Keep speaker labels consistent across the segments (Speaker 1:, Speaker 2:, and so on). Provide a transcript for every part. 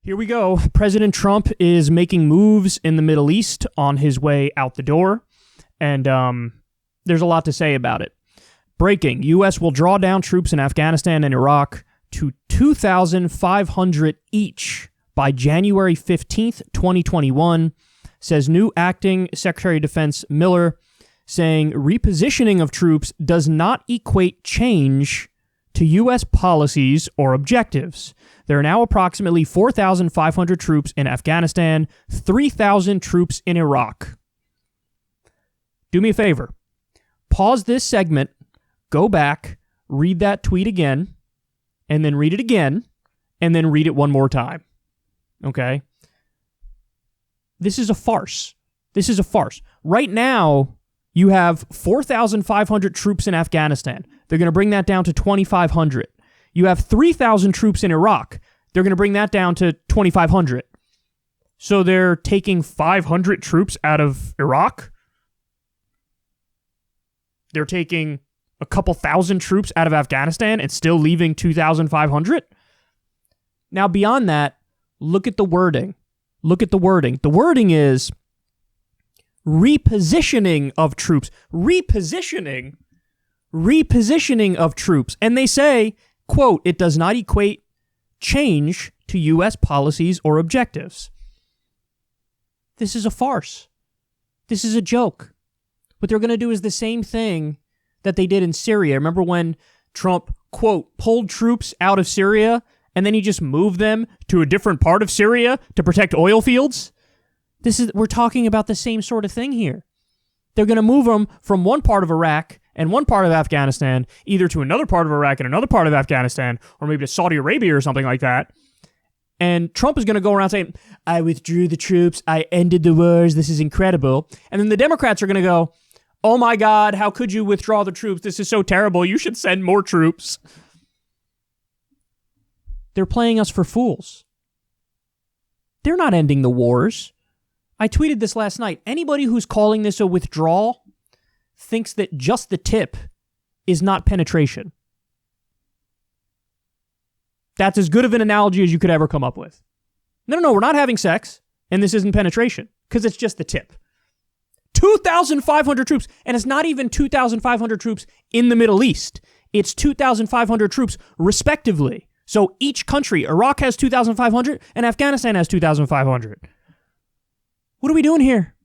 Speaker 1: Here we go. President Trump is making moves in the Middle East on his way out the door, and there's a lot to say about it. Breaking, U.S. will draw down troops in Afghanistan and Iraq to 2,500 each by January 15th, 2021, says new acting Secretary of Defense Miller, saying repositioning of troops does not equate change to U.S. policies or objectives. There are now approximately 4,500 troops in Afghanistan, 3,000 troops in Iraq. Do me a favor. Pause this segment, go back, read that tweet again, and then read it again, and then read it one more time. Okay? This is a farce. This is a farce. Right now, you have 4,500 troops in Afghanistan. They're going to bring that down to 2,500. You have 3,000 troops in Iraq. They're going to bring that down to 2,500. So they're taking 500 troops out of Iraq. They're taking a couple thousand troops out of Afghanistan and still leaving 2,500. Now, beyond that, look at the wording. Look at the wording. The wording is repositioning of troops. Repositioning of troops. And they say, quote, it does not equate change to U.S. policies or objectives. This is a farce. This is a joke. What they're going to do is the same thing that they did in Syria. Remember when Trump, quote, pulled troops out of Syria and then he just moved them to a different part of Syria to protect oil fields? We're talking about the same sort of thing here. They're going to move them from one part of Iraq and one part of Afghanistan, either to another part of Iraq and another part of Afghanistan, or maybe to Saudi Arabia or something like that. And Trump is going to go around saying, I withdrew the troops, I ended the wars, this is incredible. And then the Democrats are going to go, oh my God, how could you withdraw the troops? This is so terrible, you should send more troops. They're playing us for fools. They're not ending the wars. I tweeted this last night. Anybody who's calling this a withdrawal thinks that just the tip is not penetration. That's as good of an analogy as you could ever come up with. No, we're not having sex, and this isn't penetration, because it's just the tip. 2,500 troops, and it's not even 2,500 troops in the Middle East. It's 2,500 troops respectively. So each country, Iraq has 2,500, and Afghanistan has 2,500. What are we doing here?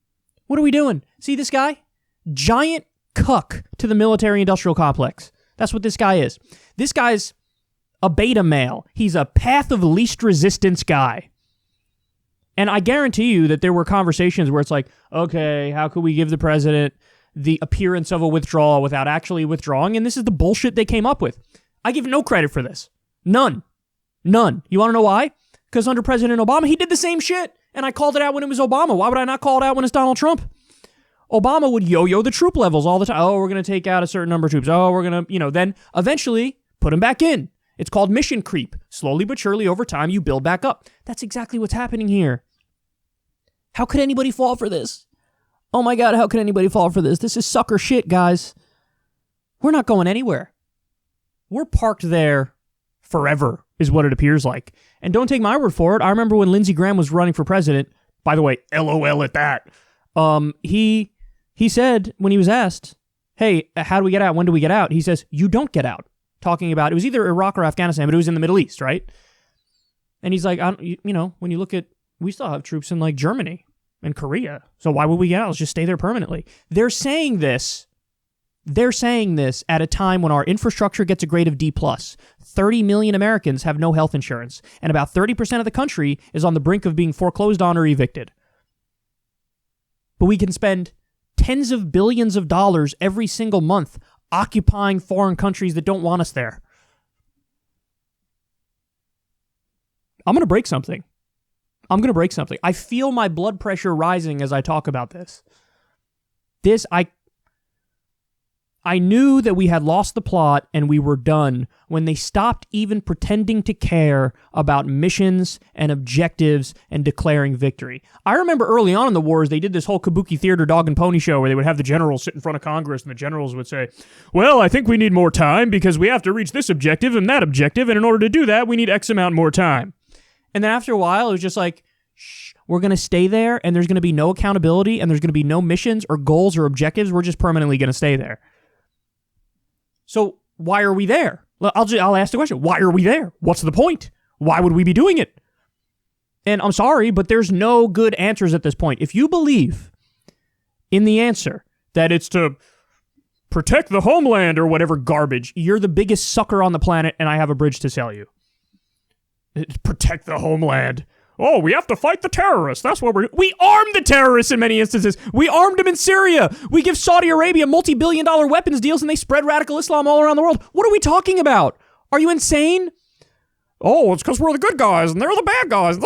Speaker 1: What are we doing? See this guy? Giant cuck to the military-industrial complex. That's what this guy is. This guy's a beta male. He's a path of least resistance guy. And I guarantee you that there were conversations where it's like, okay, how could we give the president the appearance of a withdrawal without actually withdrawing? And this is the bullshit they came up with. I give no credit for this. None. You want to know why? Because under President Obama, he did the same shit. And I called it out when it was Obama. Why would I not call it out when it's Donald Trump? Obama would yo-yo the troop levels all the time. Oh, we're going to take out a certain number of troops. Oh, we're going to, then eventually put them back in. It's called mission creep. Slowly but surely over time, you build back up. That's exactly what's happening here. How could anybody fall for this? Oh my God, how could anybody fall for this? This is sucker shit, guys. We're not going anywhere. We're parked there forever, is what it appears like. And don't take my word for it. I remember when Lindsey Graham was running for president, by the way, LOL at that, he said when he was asked, hey, how do we get out? When do we get out? He says, you don't get out. Talking about, it was either Iraq or Afghanistan, but it was in the Middle East, right? And he's like, when you look at, we still have troops in like Germany and Korea. So why would we get out? Let's just stay there permanently. They're saying this at a time when our infrastructure gets a grade of D+. 30 million Americans have no health insurance, and about 30% of the country is on the brink of being foreclosed on or evicted. But we can spend tens of billions of dollars every single month occupying foreign countries that don't want us there. I'm going to break something. I feel my blood pressure rising as I talk about this. I knew that we had lost the plot and we were done when they stopped even pretending to care about missions and objectives and declaring victory. I remember early on in the wars, they did this whole kabuki theater dog and pony show where they would have the generals sit in front of Congress and the generals would say, well, I think we need more time because we have to reach this objective and that objective, and in order to do that, we need X amount more time. And then after a while, it was just like, shh, we're going to stay there, and there's going to be no accountability, and there's going to be no missions or goals or objectives. We're just permanently going to stay there. So why are we there? I'll ask the question. Why are we there? What's the point? Why would we be doing it? And I'm sorry, but there's no good answers at this point. If you believe in the answer that it's to protect the homeland or whatever garbage, you're the biggest sucker on the planet, and I have a bridge to sell you. Protect the homeland. Oh, we have to fight the terrorists. That's what we armed the terrorists in many instances. We armed them in Syria. We give Saudi Arabia multi-billion-dollar weapons deals, and they spread radical Islam all around the world. What are we talking about? Are you insane? Oh, it's because we're the good guys, and they're the bad guys.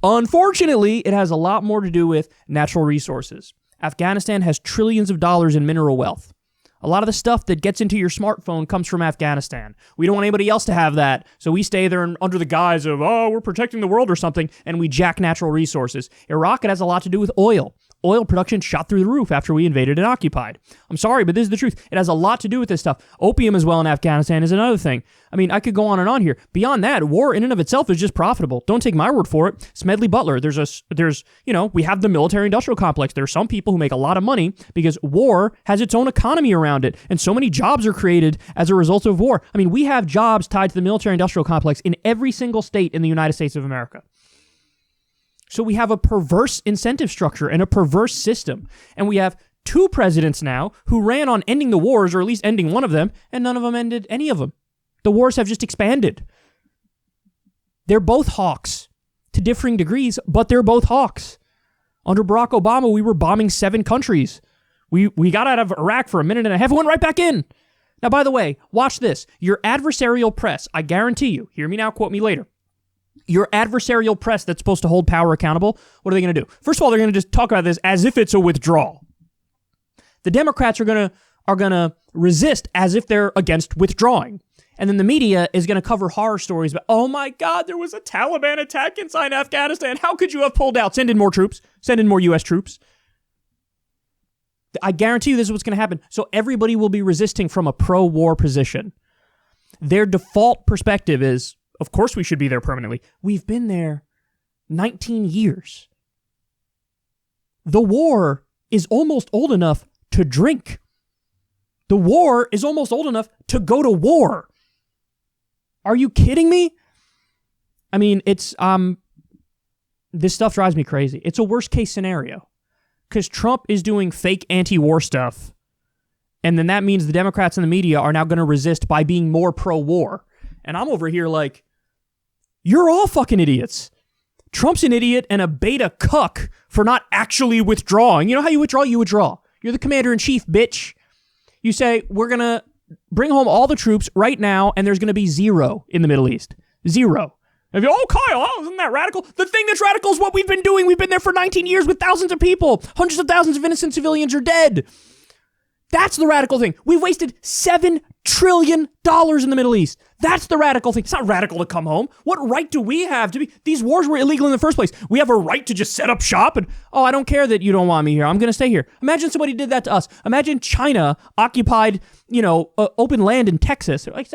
Speaker 1: Unfortunately, it has a lot more to do with natural resources. Afghanistan has trillions of dollars in mineral wealth. A lot of the stuff that gets into your smartphone comes from Afghanistan. We don't want anybody else to have that, so we stay there under the guise of, oh, we're protecting the world or something, and we jack natural resources. Iraq, it has a lot to do with oil. Oil production shot through the roof after we invaded and occupied. I'm sorry, but this is the truth. It has a lot to do with this stuff. Opium as well in Afghanistan is another thing. I mean, I could go on and on here. Beyond that, war in and of itself is just profitable. Don't take my word for it. Smedley Butler, we have the military-industrial complex. There are some people who make a lot of money because war has its own economy around it, and so many jobs are created as a result of war. I mean, we have jobs tied to the military-industrial complex in every single state in the United States of America. So we have a perverse incentive structure and a perverse system. And we have two presidents now who ran on ending the wars, or at least ending one of them, and none of them ended any of them. The wars have just expanded. They're both hawks to differing degrees, but they're both hawks. Under Barack Obama, we were bombing 7 countries. We got out of Iraq for a minute and a half and went right back in. Now, by the way, watch this. Your adversarial press, I guarantee you, hear me now, quote me later. Your adversarial press that's supposed to hold power accountable, what are they going to do? First of all, they're going to just talk about this as if it's a withdrawal. The Democrats are going to resist as if they're against withdrawing. And then the media is going to cover horror stories about, oh my God, there was a Taliban attack inside Afghanistan. How could you have pulled out? Send in more troops. Send in more U.S. troops. I guarantee you this is what's going to happen. So everybody will be resisting from a pro-war position. Their default perspective is, of course we should be there permanently. We've been there 19 years. The war is almost old enough to drink. The war is almost old enough to go to war. Are you kidding me? I mean, it's this stuff drives me crazy. It's a worst case scenario because Trump is doing fake anti-war stuff, and then that means the Democrats and the media are now going to resist by being more pro-war. And I'm over here like, you're all fucking idiots. Trump's an idiot and a beta cuck for not actually withdrawing. You know how you withdraw? You withdraw. You're the commander-in-chief, bitch. You say, we're going to bring home all the troops right now, and there's going to be 0 in the Middle East. 0. And you, oh, Kyle, isn't that radical? The thing that's radical is what we've been doing. We've been there for 19 years with thousands of people. Hundreds of thousands of innocent civilians are dead. That's the radical thing. We've wasted $7 trillion in the Middle East. That's the radical thing. It's not radical to come home. What right do we have to be? These wars were illegal in the first place. We have a right to just set up shop and, oh, I don't care that you don't want me here. I'm going to stay here. Imagine somebody did that to us. Imagine China occupied, open land in Texas. Like,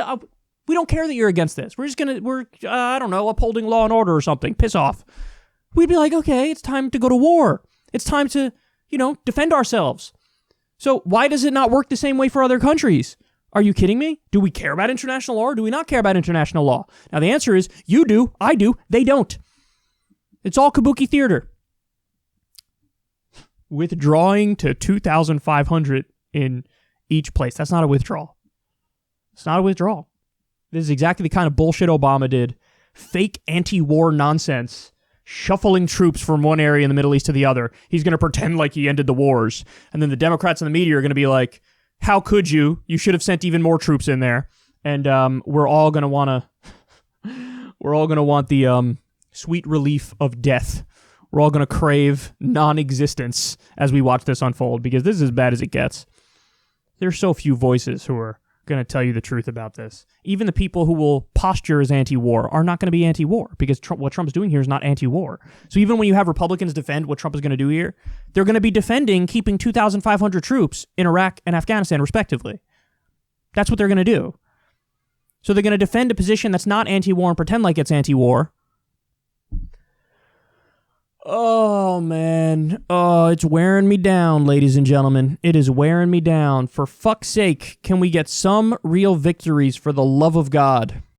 Speaker 1: we don't care that you're against this. We're just going to, I don't know, upholding law and order or something. Piss off. We'd be like, okay, it's time to go to war. It's time to, defend ourselves. So why does it not work the same way for other countries? Are you kidding me? Do we care about international law or do we not care about international law? Now, the answer is you do, I do, they don't. It's all kabuki theater. Withdrawing to 2,500 in each place. That's not a withdrawal. It's not a withdrawal. This is exactly the kind of bullshit Obama did. Fake anti-war nonsense. Shuffling troops from one area in the Middle East to the other. He's going to pretend like he ended the wars. And then the Democrats and the media are going to be like, how could you? You should have sent even more troops in there. And we're all going to want the sweet relief of death. We're all going to crave non-existence as we watch this unfold because this is as bad as it gets. There's so few voices who are going to tell you the truth about this. Even the people who will posture as anti-war are not going to be anti-war because what Trump's doing here is not anti-war. So even when you have Republicans defend what Trump is going to do here, they're going to be defending keeping 2,500 troops in Iraq and Afghanistan, respectively. That's what they're going to do. So they're going to defend a position that's not anti-war and pretend like it's anti-war. Oh, man. Oh, it's wearing me down, ladies and gentlemen. It is wearing me down. For fuck's sake, can we get some real victories for the love of God?